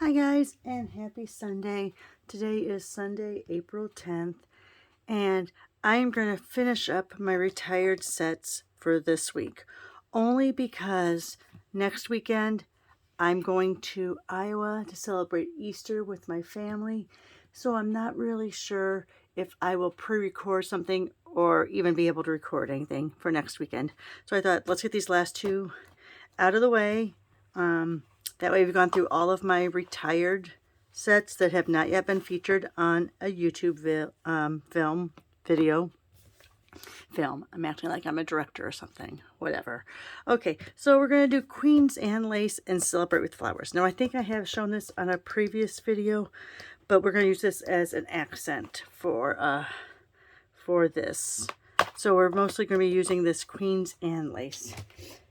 Hi guys, and happy Sunday. Today is Sunday, April 10th, and I'm going to finish up my retired sets for this week. Only because next weekend I'm going to Iowa to celebrate Easter with my family. So I'm not really sure if I will pre-record something or even be able to record anything for next weekend. So I thought, let's get these last two out of the way. That way we've gone through all of my retired sets that have not yet been featured on a YouTube film. I'm acting like I'm a director or something. Whatever. Okay, so we're going to do Queens and Lace and Celebrate with Flowers. Now, I think I have shown this on a previous video, but we're going to use this as an accent for this. So we're mostly going to be using this Queens and Lace.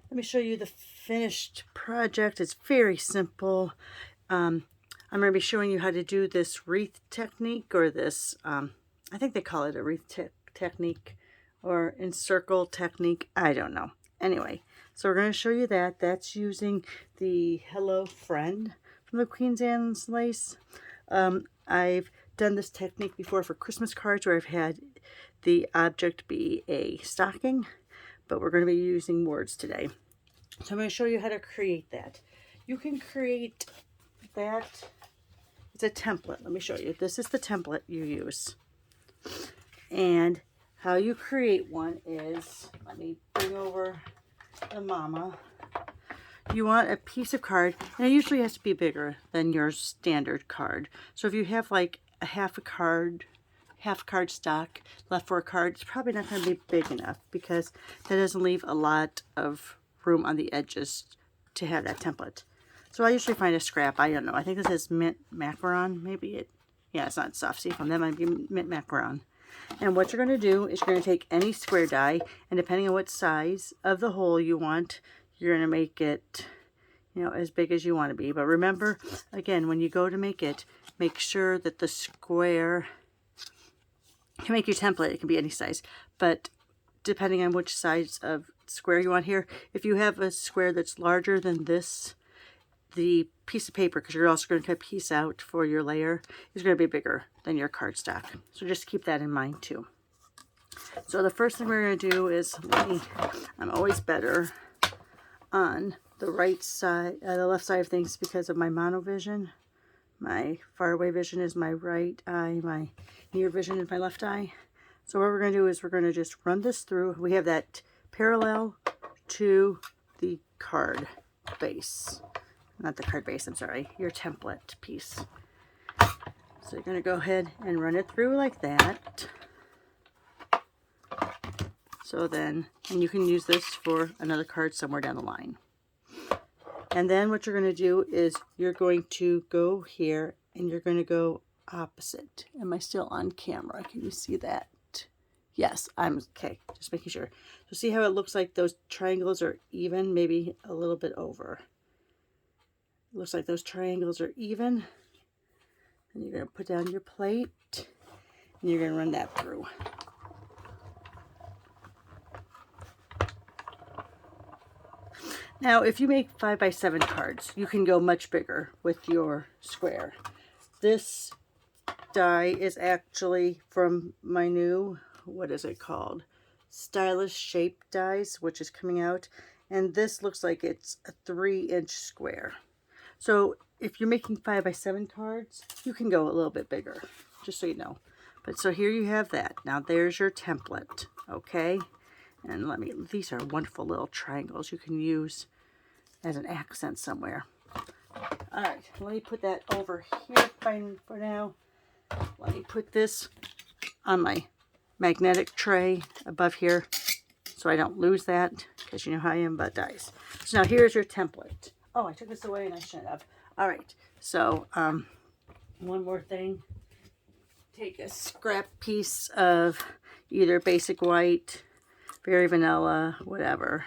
Let me show you the finished project. It's very simple. I'm going to be showing you how to do this wreath technique, or this, I think they call it a wreath technique or encircle technique. I don't know. Anyway, so we're going to show you that. That's using the Hello Friend from the Queen's Anne Lace. I've done this technique before for Christmas cards where I've had the object be a stocking, but we're going to be using words today. So I'm going to show you how to create that. You can create that. It's a template. Let me show you. This is the template you use. And how you create one is, let me bring over the mama. You want a piece of card, and it usually has to be bigger than your standard card. So if you have like a half card stock left for a card, it's probably not going to be big enough because that doesn't leave a lot of room on the edges to have that template. So I usually find a scrap. I don't know. I think this is mint macaron. Maybe yeah, it's not soft seafoam. That might be mint macaron. And what you're going to do is you're going to take any square die, and depending on what size of the hole you want, you're going to make it, as big as you want to be. But remember, again, when you go to make it, make sure that the square, you can make your template, it can be any size, but depending on which size of square you want here, if you have a square that's larger than this, the piece of paper, because you're also going to cut a piece out for your layer, is going to be bigger than your cardstock. So just keep that in mind too. So the first thing we're going to do is, I'm always better on the right side, the left side of things because of my monovision. My far away vision is my right eye, my near vision is my left eye. So what we're going to do is we're going to just run this through. We have that parallel to the card base. Not the card base, I'm sorry, your template piece. So you're going to go ahead and run it through like that. So then, and you can use this for another card somewhere down the line. And then what you're going to do is you're going to go here and you're going to go opposite. Am I still on camera? Can you see that? Yes, I'm okay. Just making sure. So see how it looks like those triangles are even, maybe a little bit over. It looks like those triangles are even. And you're going to put down your plate and you're going to run that through. Now, if you make 5x7 cards, you can go much bigger with your square. This die is actually from my new, what is it called? Stylish Shape dies, which is coming out. And this looks like it's a 3-inch square. So if you're making 5x7 cards, you can go a little bit bigger, just so you know. But so here you have that. Now there's your template, okay? And these are wonderful little triangles you can use as an accent somewhere. All right, let me put that over here for now. Let me put this on my magnetic tray above here so I don't lose that, because you know how I am about dies. So now here's your template. Oh, I took this away and I shouldn't have. All right, so one more thing. Take a scrap piece of either basic white, very vanilla, whatever.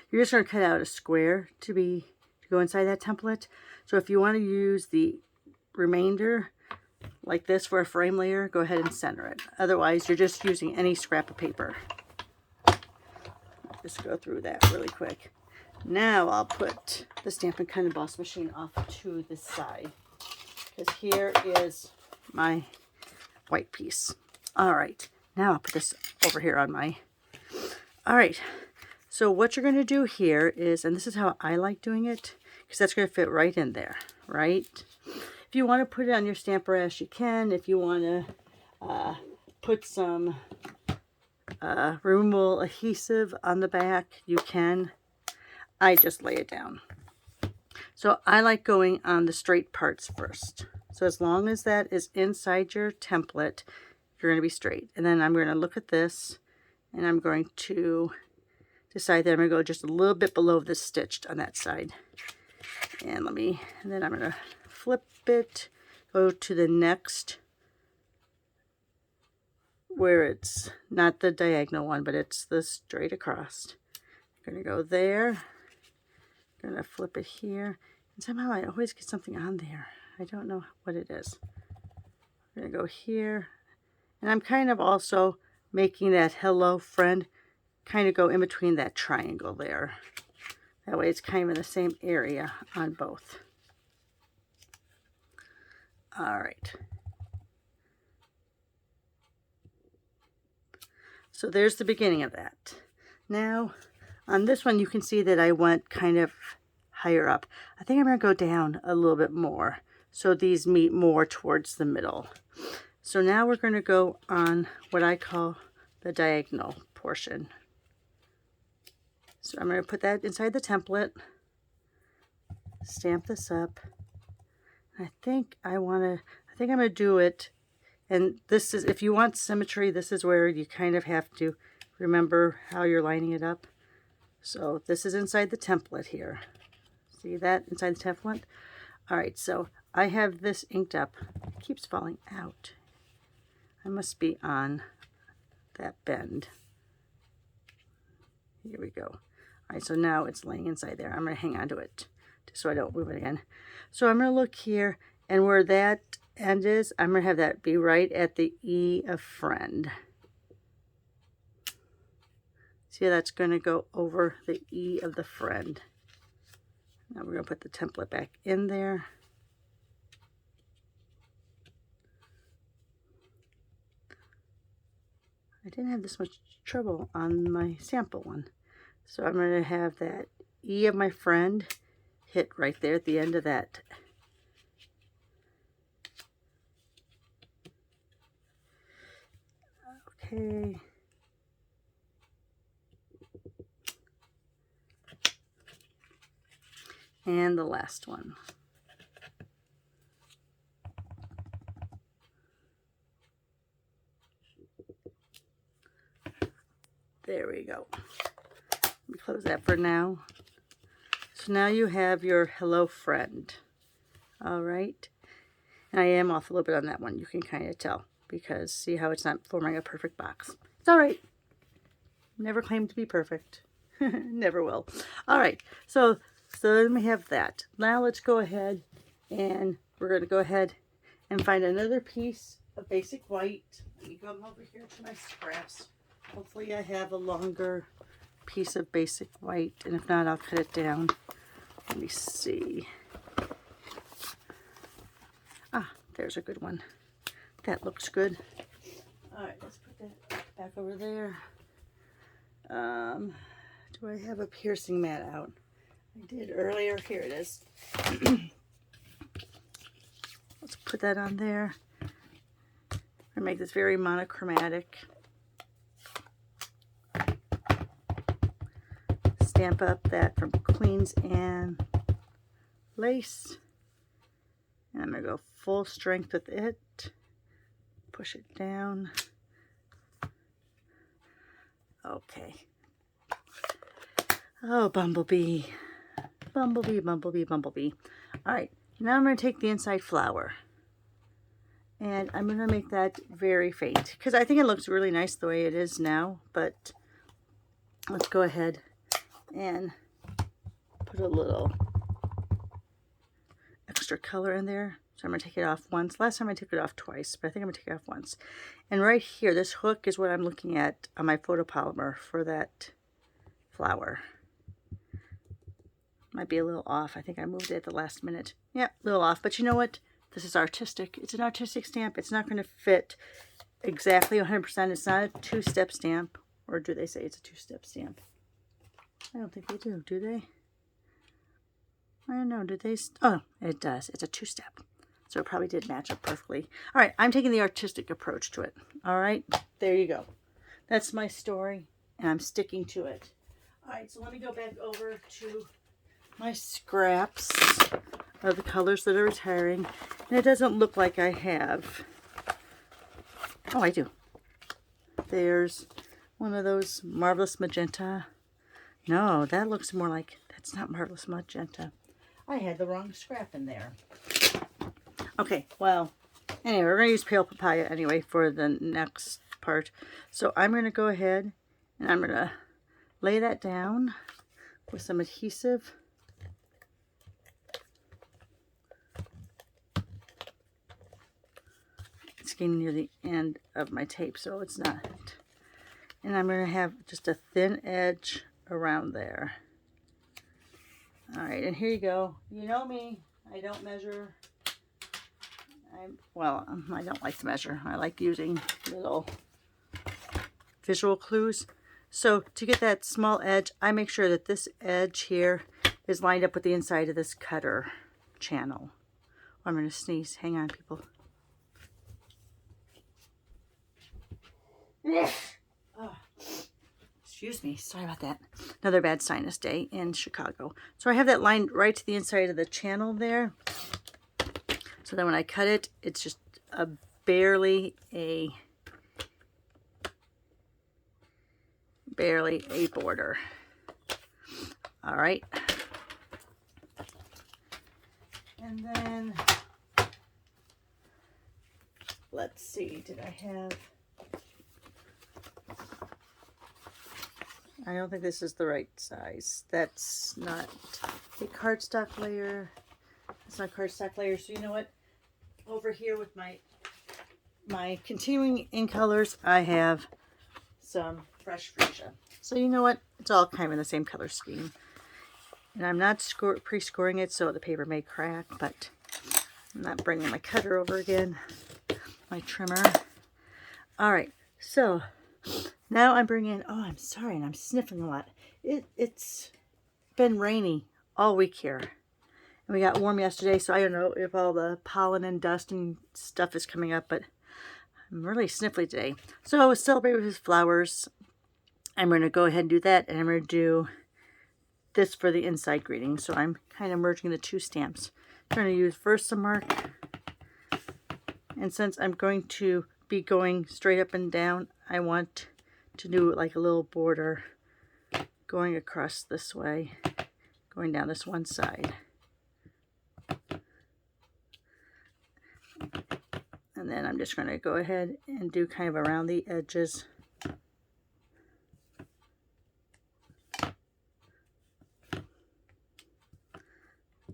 You're just going to cut out a square to go inside that template. So if you want to use the remainder like this for a frame layer, go ahead and center it. Otherwise, you're just using any scrap of paper. Just go through that really quick. Now I'll put the Stampin' Cut and Emboss machine off to the side. because here is my white piece. All right, now I'll put this over here on my, all right. So what you're going to do here is, and this is how I like doing it, because that's going to fit right in there, right? If you want to put it on your stamp brass, you can. If you want to put some removable adhesive on the back, you can. I just lay it down. So I like going on the straight parts first. So as long as that is inside your template, you're going to be straight. And then I'm going to look at this, and I'm going to decide that I'm going to go just a little bit below the stitched on that side. And then I'm going to flip it, go to the next, where it's not the diagonal one, but it's the straight across. I'm going to go there. I'm going to flip it here. And somehow I always get something on there. I don't know what it is. I'm going to go here. And I'm kind of also making that hello friend kind of go in between that triangle there. That way it's kind of in the same area on both. All right. So there's the beginning of that. Now on this one you can see that I went kind of higher up. I think I'm going to go down a little bit more so these meet more towards the middle. So now we're going to go on what I call the diagonal portion. So I'm going to put that inside the template, stamp this up. I think I'm going to do it, and this is, if you want symmetry, this is where you kind of have to remember how you're lining it up. So this is inside the template here. See that inside the template? All right, so I have this inked up. It keeps falling out. I must be on that bend. Here we go. All right, so now it's laying inside there. I'm going to hang on to it just so I don't move it again. So I'm going to look here, and where that end is, I'm going to have that be right at the E of friend. See, that's going to go over the E of the friend. Now we're going to put the template back in there. I didn't have this much trouble on my sample one. So I'm going to have that E of my friend hit right there at the end of that. Okay. And the last one. There we go. Let me close that for now. So now you have your hello friend. All right. And I am off a little bit on that one. You can kind of tell because see how it's not forming a perfect box. It's all right. Never claim to be perfect. Never will. All right. So then we have that. Now let's go ahead and we're going to go ahead and find another piece of basic white. Let me come over here to my scraps. Hopefully I have a longer piece of basic white, and if not, I'll cut it down. Let me see. Ah, there's a good one. That looks good. All right, let's put that back over there. Do I have a piercing mat out? I did earlier. Here it is. Let's put that on there. I make this very monochromatic. Stamp up that from Queens and Lace. And I'm going to go full strength with it. Push it down. Okay. Oh, Bumblebee. Bumblebee, Bumblebee, Bumblebee. All right. Now I'm going to take the inside flower. And I'm going to make that very faint. Because I think it looks really nice the way it is now. But let's go ahead and put a little extra color in there. So I'm going to take it off once. Last time I took it off twice, but I think I'm going to take it off once. And right here, this hook is what I'm looking at on my photopolymer for that flower. Might be a little off. I think I moved it at the last minute. Yeah, a little off. But you know what? This is artistic. It's an artistic stamp. It's not going to fit exactly 100%. It's not a two-step stamp. Or do they say it's a two-step stamp? I don't think they do they? I don't know. Do they? Oh, it does. It's a two-step. So it probably did match up perfectly. All right, I'm taking the artistic approach to it. All right, there you go. That's my story, and I'm sticking to it. All right, so let me go back over to my scraps of the colors that are retiring. And it doesn't look like I have. Oh, I do. There's one of those Marvelous Magenta. No, that looks more like, that's not Marvelous Magenta. I had the wrong scrap in there. Okay, well, anyway, we're going to use Pale Papaya anyway for the next part. So I'm going to go ahead and I'm going to lay that down with some adhesive. It's getting near the end of my tape, so it's not. And I'm going to have just a thin edge around there. All right, and here you go. You know me, I don't measure. I don't like to measure. I like using little visual clues. So to get that small edge, I make sure that this edge here is lined up with the inside of this cutter channel. Oh, I'm going to sneeze. Hang on, people. Oh, excuse me. Sorry about that. Another bad sinus day in Chicago. So I have that lined right to the inside of the channel there. So then when I cut it, it's just barely a border. All right. And then, let's see, did I have, I don't think this is the right size. That's not a cardstock layer. It's not cardstock layer. So you know what? Over here with my continuing in colors, I have some fresh freesia. So you know what? It's all kind of in the same color scheme. And I'm not pre-scoring it, so the paper may crack, but I'm not bringing my cutter over again, my trimmer. All right, so now I'm bringing, oh, I'm sorry, and I'm sniffing a lot. It's been rainy all week here. And we got warm yesterday, so I don't know if all the pollen and dust and stuff is coming up, but I'm really sniffly today. So celebrate with his flowers. I'm going to go ahead and do that, and I'm going to do this for the inside greeting. So I'm kind of merging the two stamps. I'm going to use Versamark, and since I'm going to be going straight up and down, I want to do like a little border going across this way, going down this one side. And then I'm just going to go ahead and do kind of around the edges.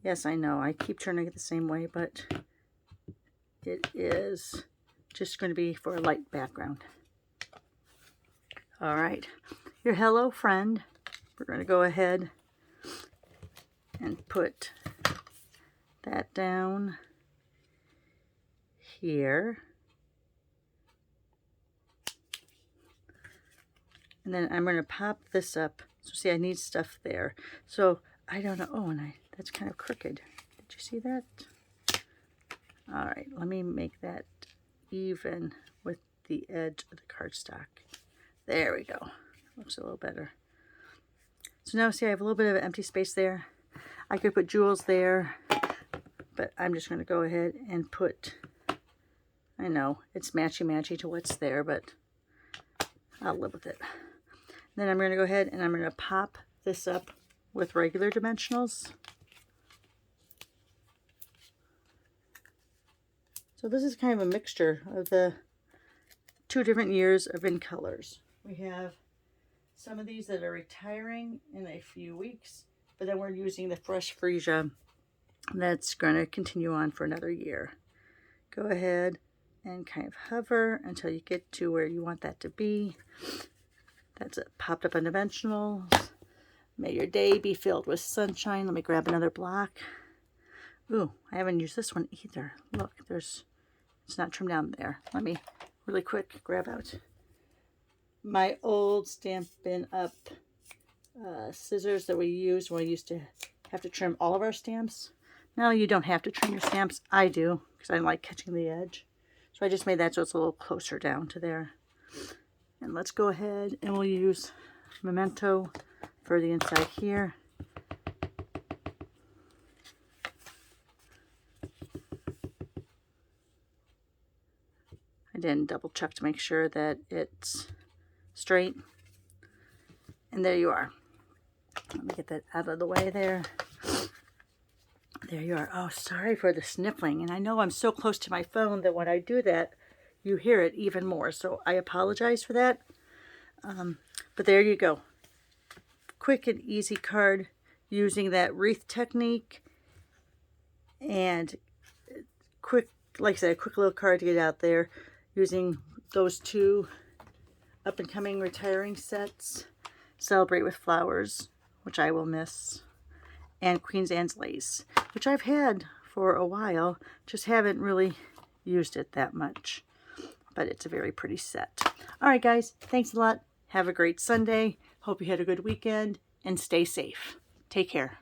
Yes, I know, I keep turning it the same way, but it is just going to be for a light background. All right, your hello friend. We're going to go ahead and put that down here. And then I'm going to pop this up. So see, I need stuff there. So I don't know. Oh, and that's kind of crooked. Did you see that? All right, let me make that even with the edge of the cardstock. There we go. Looks a little better. So now see, I have a little bit of empty space there. I could put jewels there, but I'm just going to go ahead and put, I know it's matchy-matchy to what's there, but I'll live with it. Then I'm going to go ahead and I'm going to pop this up with regular dimensionals. So this is kind of a mixture of the two different years of in colors. We have some of these that are retiring in a few weeks, but then we're using the fresh freesia that's going to continue on for another year. Go ahead and kind of hover until you get to where you want that to be. That's it, popped up on dimensionals. May your day be filled with sunshine. Let me grab another block. Ooh, I haven't used this one either. Look, it's not trimmed down there. Let me really quick grab out my old Stampin' Up scissors that we used when we used to have to trim all of our stamps. No, you don't have to trim your stamps. I do, because I like catching the edge. So I just made that so it's a little closer down to there. And let's go ahead and we'll use Memento for the inside here. I didn't double check to make sure that it's straight. And there you are. Let me get that out of the way there. There you are. Oh, sorry for the sniffling. And I know I'm so close to my phone that when I do that, you hear it even more. So I apologize for that. But there you go. Quick and easy card using that wreath technique. And quick, like I said, a quick little card to get out there using those two up-and-coming retiring sets. Celebrate with Flowers, which I will miss, and Queen's Anne's Lace, which I've had for a while, just haven't really used it that much, but it's a very pretty set. All right, guys, thanks a lot. Have a great Sunday. Hope you had a good weekend, and stay safe. Take care.